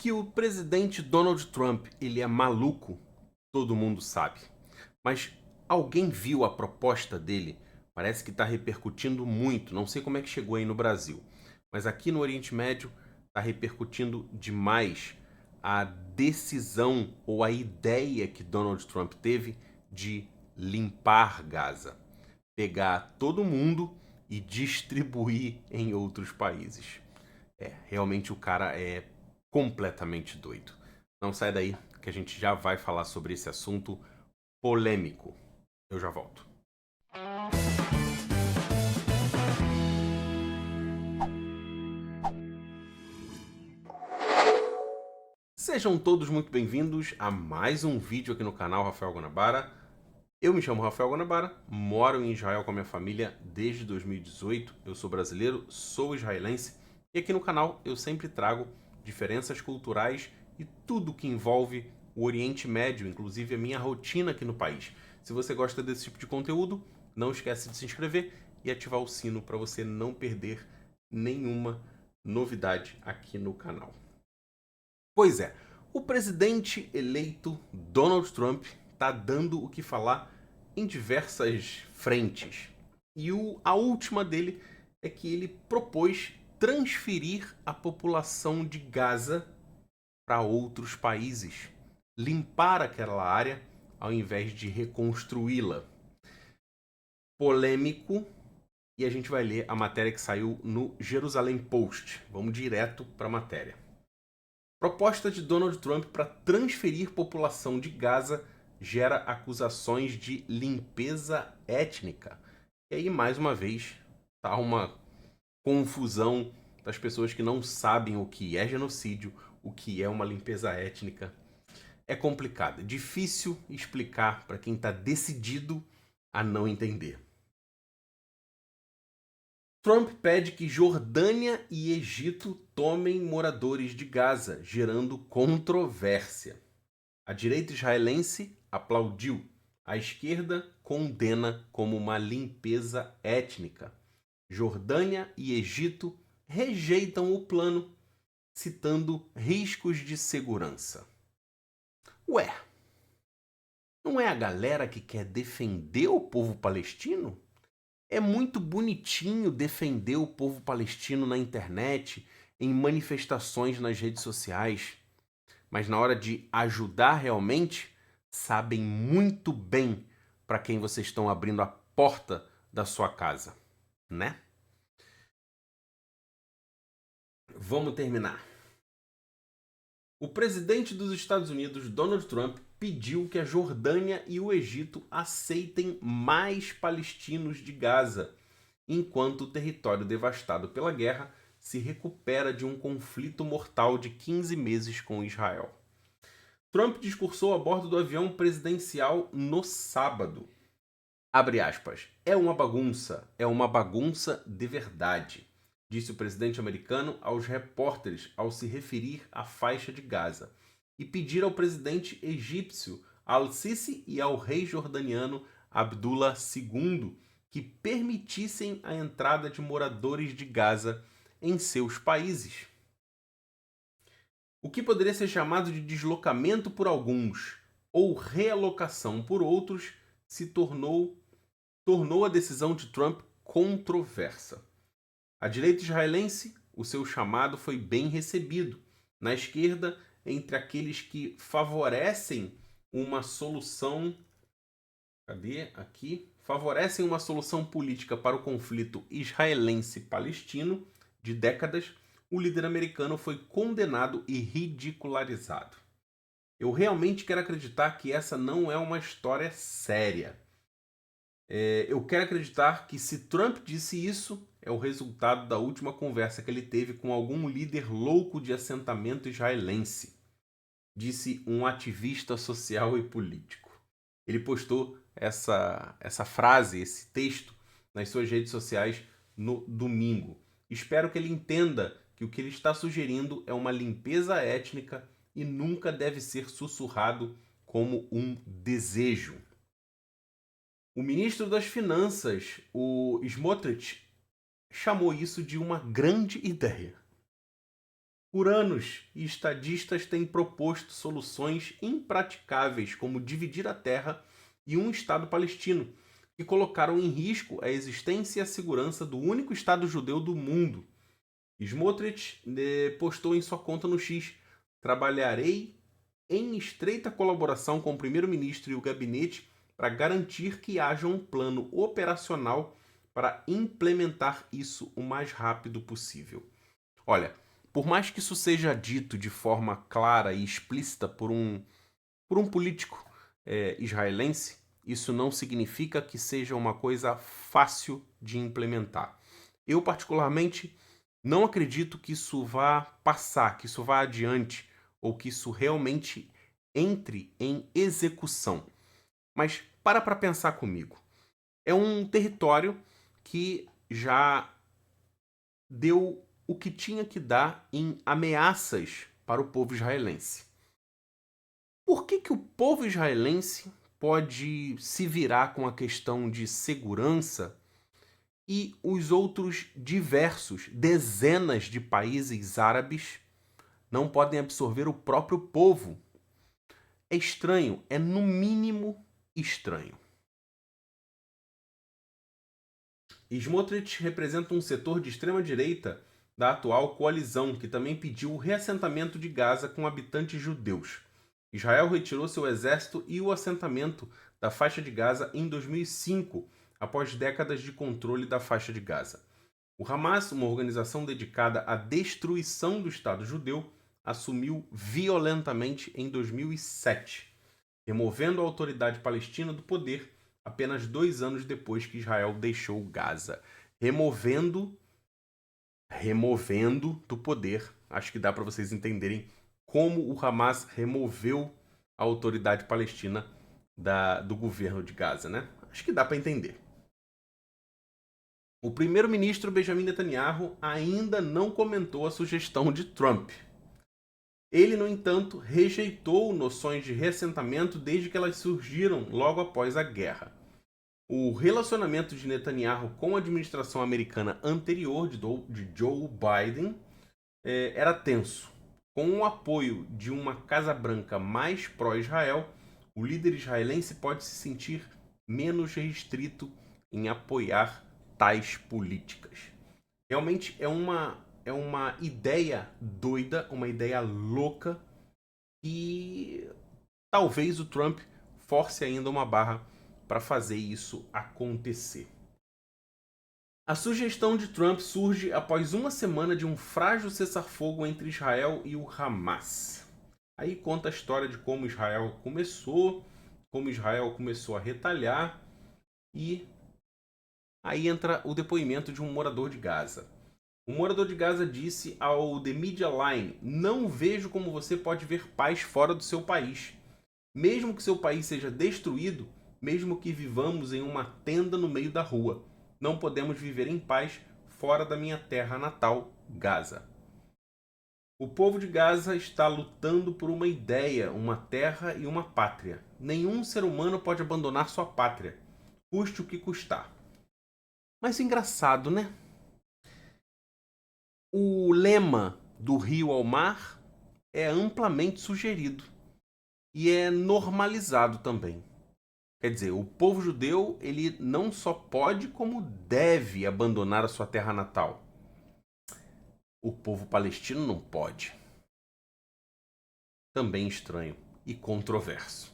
Que o presidente Donald Trump ele é maluco, todo mundo sabe. Mas alguém viu a proposta dele? Parece que está repercutindo muito. Não sei como é que chegou aí no Brasil, mas aqui no Oriente Médio está repercutindo demais a decisão ou a ideia que Donald Trump teve de limpar Gaza, pegar todo mundo e distribuir em outros países. Realmente o cara é completamente doido. Não sai daí que a gente já vai falar sobre esse assunto polêmico. Eu já volto. Sejam todos muito bem-vindos a mais um vídeo aqui no canal Rafael Guanabara. Eu me chamo Rafael Guanabara, moro em Israel com a minha família desde 2018. Eu sou brasileiro, sou israelense e aqui no canal eu sempre trago diferenças culturais e tudo que envolve o Oriente Médio, inclusive a minha rotina aqui no país. Se você gosta desse tipo de conteúdo, não esquece de se inscrever e ativar o sino para você não perder nenhuma novidade aqui no canal. Pois é, o presidente eleito Donald Trump está dando o que falar em diversas frentes. E a última dele é que ele propôs transferir a população de Gaza para outros países, limpar aquela área ao invés de reconstruí-la. Polêmico, e a gente vai ler a matéria que saiu no Jerusalém Post. Vamos direto para a matéria. Proposta de Donald Trump para transferir população de Gaza gera acusações de limpeza étnica. E aí, mais uma vez, tá uma confusão das pessoas que não sabem o que é genocídio, o que é uma limpeza étnica. É complicado, é difícil explicar para quem está decidido a não entender. Trump pede que Jordânia e Egito tomem moradores de Gaza, gerando controvérsia. A direita israelense aplaudiu. A esquerda condena como uma limpeza étnica. Jordânia e Egito rejeitam o plano, citando riscos de segurança. Ué, não é a galera que quer defender o povo palestino? É muito bonitinho defender o povo palestino na internet, em manifestações nas redes sociais, mas na hora de ajudar realmente, sabem muito bem para quem vocês estão abrindo a porta da sua casa, né? Vamos terminar. O presidente dos Estados Unidos, Donald Trump, pediu que a Jordânia e o Egito aceitem mais palestinos de Gaza, enquanto o território devastado pela guerra se recupera de um conflito mortal de 15 meses com Israel. Trump discursou a bordo do avião presidencial no sábado. Abre aspas. É uma bagunça de verdade, disse o presidente americano aos repórteres ao se referir à faixa de Gaza e pedir ao presidente egípcio Al-Sisi e ao rei jordaniano Abdullah II que permitissem a entrada de moradores de Gaza em seus países. O que poderia ser chamado de deslocamento por alguns ou realocação por outros se tornou a decisão de Trump controversa. A direita israelense, o seu chamado foi bem recebido. Na esquerda, entre aqueles que favorecem uma solução. Cadê? Aqui. Favorecem uma solução política para o conflito israelense-palestino de décadas, o líder americano foi condenado e ridicularizado. Eu realmente quero acreditar que essa não é uma história séria. Eu quero acreditar que se Trump disse isso, é o resultado da última conversa que ele teve com algum líder louco de assentamento israelense, disse um ativista social e político. Ele postou essa frase, esse texto, nas suas redes sociais no domingo. Espero que ele entenda que o que ele está sugerindo é uma limpeza étnica e nunca deve ser sussurrado como um desejo. O ministro das Finanças, o Smotrich, chamou isso de uma grande ideia. Por anos, estadistas têm proposto soluções impraticáveis, como dividir a terra e um Estado palestino, que colocaram em risco a existência e a segurança do único Estado judeu do mundo. Smotrich postou em sua conta no X: trabalharei em estreita colaboração com o primeiro-ministro e o gabinete para garantir que haja um plano operacional para implementar isso o mais rápido possível. Olha, por mais que isso seja dito de forma clara e explícita por um político israelense, isso não significa que seja uma coisa fácil de implementar. Eu, particularmente, não acredito que isso vá passar, que isso vá adiante, ou que isso realmente entre em execução. Mas para pensar comigo. É um território que já deu o que tinha que dar em ameaças para o povo israelense. Por que o povo israelense pode se virar com a questão de segurança e os outros diversos, dezenas de países árabes não podem absorver o próprio povo? É estranho, é no mínimo estranho. Smotrich representa um setor de extrema-direita da atual coalizão, que também pediu o reassentamento de Gaza com habitantes judeus. Israel retirou seu exército e o assentamento da faixa de Gaza em 2005, após décadas de controle da faixa de Gaza. O Hamas, uma organização dedicada à destruição do Estado judeu, assumiu violentamente em 2007, removendo a autoridade palestina do poder apenas 2 anos depois que Israel deixou Gaza. Removendo do poder. Acho que dá para vocês entenderem como o Hamas removeu a autoridade palestina do governo de Gaza, né? Acho que dá para entender. O primeiro-ministro Benjamin Netanyahu ainda não comentou a sugestão de Trump. Ele, no entanto, rejeitou noções de reassentamento desde que elas surgiram logo após a guerra. O relacionamento de Netanyahu com a administração americana anterior de Joe Biden era tenso. Com o apoio de uma Casa Branca mais pró-Israel, o líder israelense pode se sentir menos restrito em apoiar tais políticas. Realmente é uma ideia doida, uma ideia louca, e talvez o Trump force ainda uma barra para fazer isso acontecer. A sugestão de Trump surge após uma semana de um frágil cessar-fogo entre Israel e o Hamas. Aí conta a história de como Israel começou a retalhar, e aí entra o depoimento de um morador de Gaza. O morador de Gaza disse ao The Media Line: "Não vejo como você pode ver paz fora do seu país. Mesmo que seu país seja destruído, mesmo que vivamos em uma tenda no meio da rua, não podemos viver em paz fora da minha terra natal, Gaza." O povo de Gaza está lutando por uma ideia, uma terra e uma pátria. Nenhum ser humano pode abandonar sua pátria, custe o que custar. Mas engraçado, né? O lema do rio ao mar é amplamente sugerido e é normalizado também. Quer dizer, o povo judeu, ele não só pode, como deve abandonar a sua terra natal. O povo palestino não pode. Também estranho e controverso.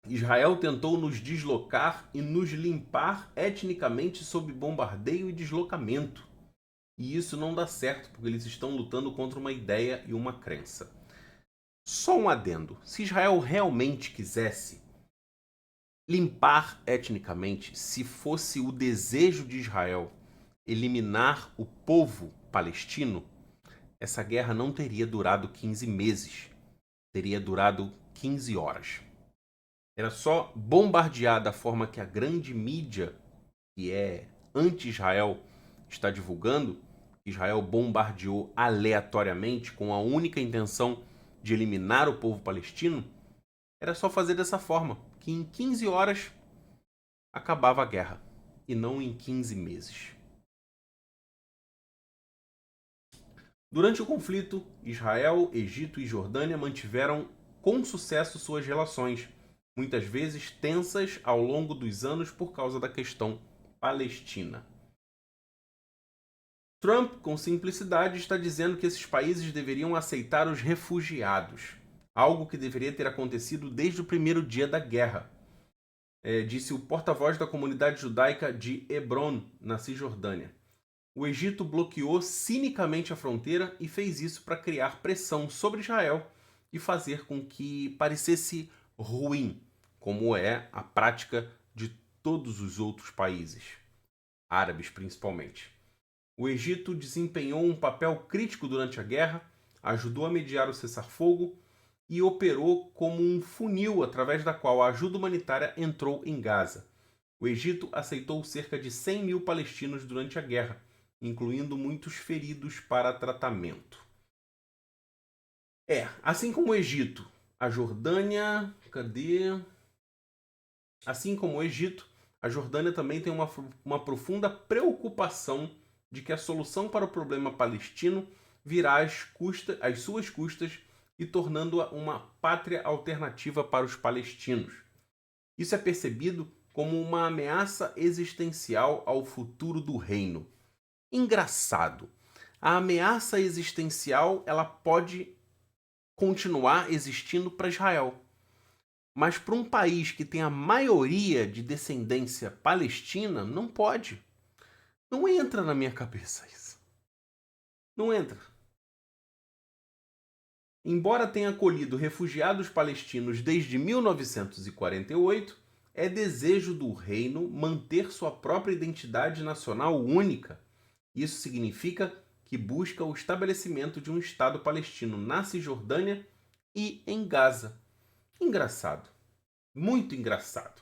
Israel tentou nos deslocar e nos limpar etnicamente sob bombardeio e deslocamento. E isso não dá certo, porque eles estão lutando contra uma ideia e uma crença. Só um adendo: se Israel realmente quisesse limpar etnicamente, se fosse o desejo de Israel eliminar o povo palestino, essa guerra não teria durado 15 meses, teria durado 15 horas. Era só bombardear da forma que a grande mídia, que é anti-Israel, está divulgando. Israel bombardeou aleatoriamente com a única intenção de eliminar o povo palestino. Era só fazer dessa forma, que em 15 horas acabava a guerra, e não em 15 meses. Durante o conflito, Israel, Egito e Jordânia mantiveram com sucesso suas relações, muitas vezes tensas ao longo dos anos por causa da questão palestina. Trump, com simplicidade, está dizendo que esses países deveriam aceitar os refugiados, algo que deveria ter acontecido desde o primeiro dia da guerra, disse o porta-voz da comunidade judaica de Hebron, na Cisjordânia. O Egito bloqueou cinicamente a fronteira e fez isso para criar pressão sobre Israel e fazer com que parecesse ruim, como é a prática de todos os outros países, árabes principalmente. O Egito desempenhou um papel crítico durante a guerra, ajudou a mediar o cessar-fogo e operou como um funil através da qual a ajuda humanitária entrou em Gaza. O Egito aceitou cerca de 100 mil palestinos durante a guerra, incluindo muitos feridos para tratamento. Assim como o Egito, a Jordânia... Assim como o Egito, a Jordânia também tem uma profunda preocupação de que a solução para o problema palestino virá às suas custas e tornando-a uma pátria alternativa para os palestinos. Isso é percebido como uma ameaça existencial ao futuro do reino. Engraçado, a ameaça existencial ela pode continuar existindo para Israel, mas para um país que tem a maioria de descendência palestina, não pode. Não entra na minha cabeça isso. Não entra. Embora tenha acolhido refugiados palestinos desde 1948, é desejo do reino manter sua própria identidade nacional única. Isso significa que busca o estabelecimento de um Estado palestino na Cisjordânia e em Gaza. Engraçado. Muito engraçado.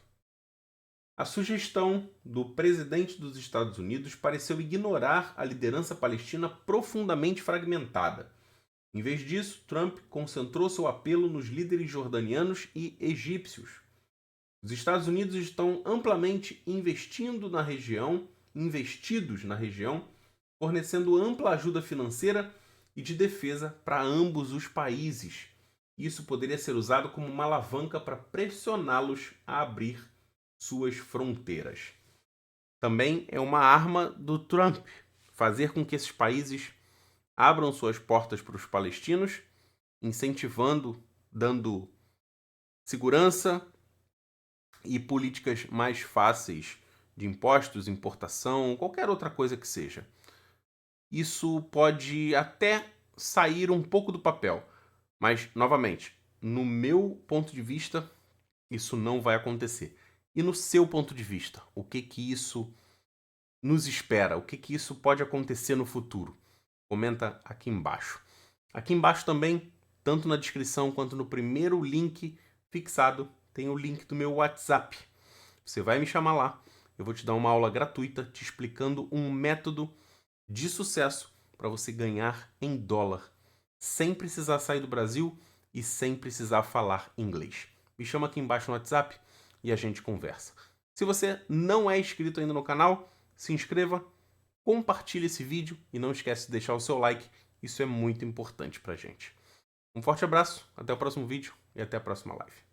A sugestão do presidente dos Estados Unidos pareceu ignorar a liderança palestina profundamente fragmentada. Em vez disso, Trump concentrou seu apelo nos líderes jordanianos e egípcios. Os Estados Unidos estão amplamente investidos na região, fornecendo ampla ajuda financeira e de defesa para ambos os países. Isso poderia ser usado como uma alavanca para pressioná-los a abrir suas fronteiras. Também é uma arma do Trump fazer com que esses países abram suas portas para os palestinos, incentivando, dando segurança e políticas mais fáceis de impostos, importação, qualquer outra coisa que seja. Isso pode até sair um pouco do papel, mas, novamente, no meu ponto de vista, isso não vai acontecer. E no seu ponto de vista, o que isso nos espera? O que isso pode acontecer no futuro? Comenta aqui embaixo. Aqui embaixo também, tanto na descrição quanto no primeiro link fixado, tem o link do meu WhatsApp. Você vai me chamar lá, eu vou te dar uma aula gratuita te explicando um método de sucesso para você ganhar em dólar, sem precisar sair do Brasil e sem precisar falar inglês. Me chama aqui embaixo no WhatsApp e a gente conversa. Se você não é inscrito ainda no canal, se inscreva, compartilhe esse vídeo e não esquece de deixar o seu like, isso é muito importante pra gente. Um forte abraço, até o próximo vídeo e até a próxima live.